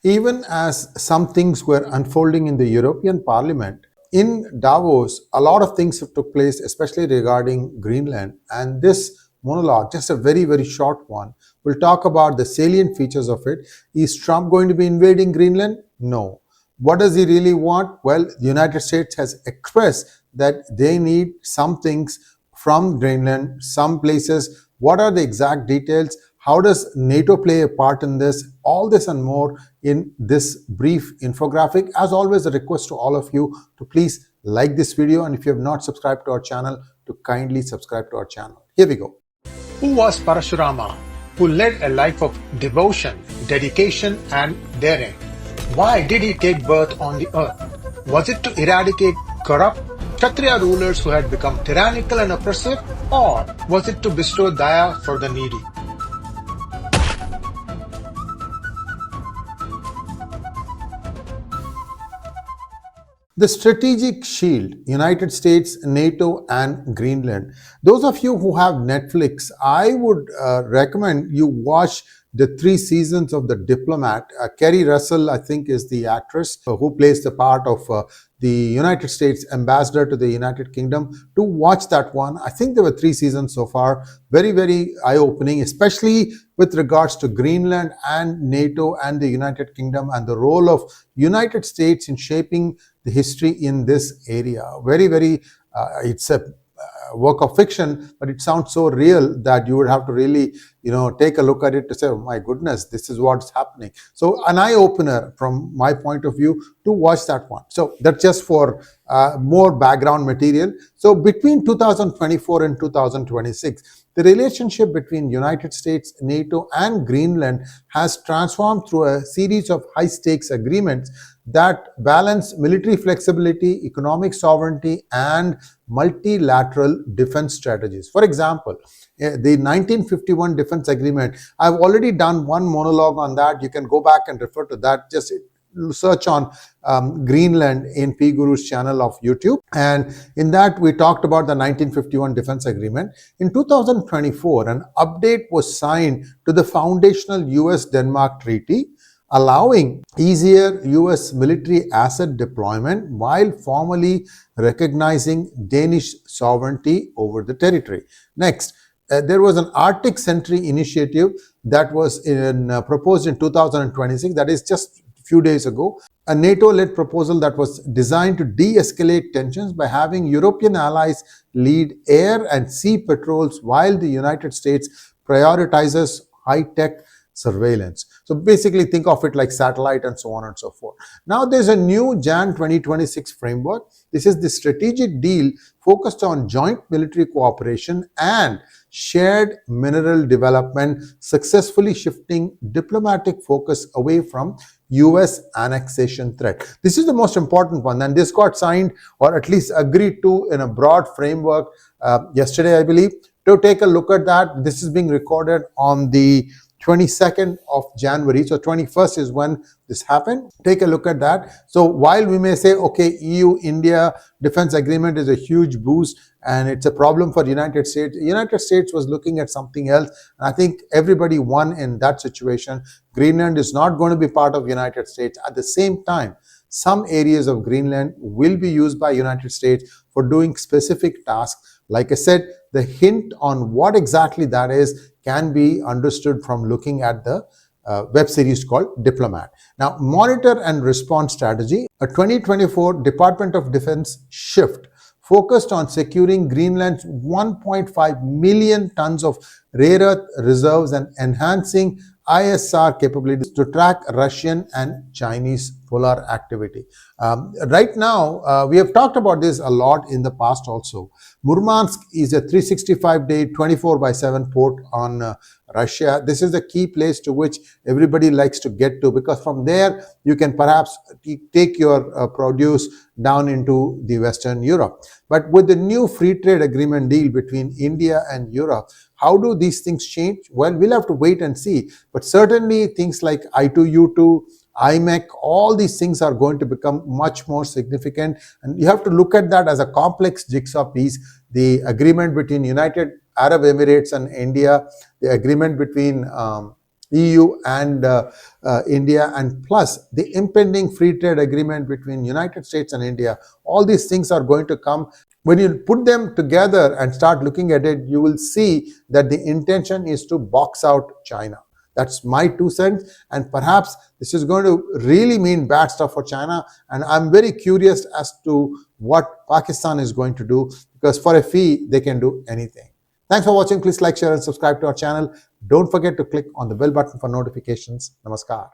Even as some things were unfolding in the European Parliament, in Davos, a lot of things have took place, especially regarding Greenland. And this monologue, just a very, very short one, will talk about the salient features of it. Is Trump going to be invading Greenland? No. What does he really want? Well, the United States has expressed that they need some things from Greenland, some places. What are the exact details? How does NATO play a part in this? All this and more in this brief infographic. As always, a request to all of you to please like this video, and if you have not subscribed to our channel, to kindly subscribe to our channel. Here we go. Who was Parashurama, who led a life of devotion, dedication, and daring? Why did he take birth on the earth? Was it to eradicate corrupt Kshatriya rulers who had become tyrannical and oppressive, or was it to bestow daya for the needy? The strategic shield, United States, NATO, and Greenland. Those of you who have Netflix, I would recommend you watch the 3 seasons of The Diplomat. Kerry Russell, I think, is the actress who plays the part of the United States ambassador to the United Kingdom. To watch that one. I think there were 3 seasons so far. Very, very eye-opening, especially with regards to Greenland and NATO and the United Kingdom and the role of United States in shaping the history in this area. Very, very, it's a work of fiction, but it sounds so real that you would have to really, take a look at it to say, oh my goodness, this is what's happening. So an eye opener from my point of view to watch that one. So that's just for more background material. So between 2024 and 2026, the relationship between United States, NATO, and Greenland has transformed through a series of high-stakes agreements that balance military flexibility, economic sovereignty, and multilateral defense strategies. For example, the 1951 Defense Agreement, I've already done one monologue on that. You can go back and refer to that. Just search on Greenland in P Guru's channel of YouTube. And in that, we talked about the 1951 Defense Agreement. In 2024, an update was signed to the foundational US-Denmark Treaty, allowing easier US military asset deployment while formally recognizing Danish sovereignty over the territory. Next, there was an Arctic Sentry initiative that was proposed in 2026, that is just a few days ago. A NATO-led proposal that was designed to de-escalate tensions by having European allies lead air and sea patrols while the United States prioritizes high-tech surveillance. So basically think of it like satellite and so on and so forth. Now there's a new Jan 2026 framework. This is the strategic deal focused on joint military cooperation and shared mineral development, successfully shifting diplomatic focus away from US annexation threat. This is the most important one, and this got signed or at least agreed to in a broad framework yesterday, I believe. To take a look at that, this is being recorded on the 22nd of January. So 21st is when this happened. Take a look at that. So while we may say, okay, EU-India defense agreement is a huge boost and it's a problem for the United States, the United States was looking at something else. And I think everybody won in that situation. Greenland is not going to be part of the United States. At the same time, some areas of Greenland will be used by United States for doing specific tasks. Like I said, the hint on what exactly that is can be understood from looking at the web series called Diplomat. Now, monitor and response strategy, a 2024 Department of Defense shift focused on securing Greenland's 1.5 million tons of rare earth reserves and enhancing ISR capabilities to track Russian and Chinese polar activity. Right now, we have talked about this a lot in the past also. Murmansk is a 365-day, 24/7 port on Russia. This is the key place to which everybody likes to get to, because from there you can perhaps take your produce down into the Western Europe. But with the new free trade agreement deal between India and Europe, how do these things change? Well, we'll have to wait and see. But certainly things like I2U2, IMEC, all these things are going to become much more significant. And you have to look at that as a complex jigsaw piece. The agreement between United Arab Emirates and India, the agreement between EU and India, and plus the impending free trade agreement between United States and India. All these things are going to come. When you put them together and start looking at it, you will see that the intention is to box out China. That's my 2 cents, and perhaps this is going to really mean bad stuff for China. And I'm very curious as to what Pakistan is going to do, because for a fee, they can do anything. Thanks for watching. Please like, share, and subscribe to our channel. Don't forget to click on the bell button for notifications. Namaskar.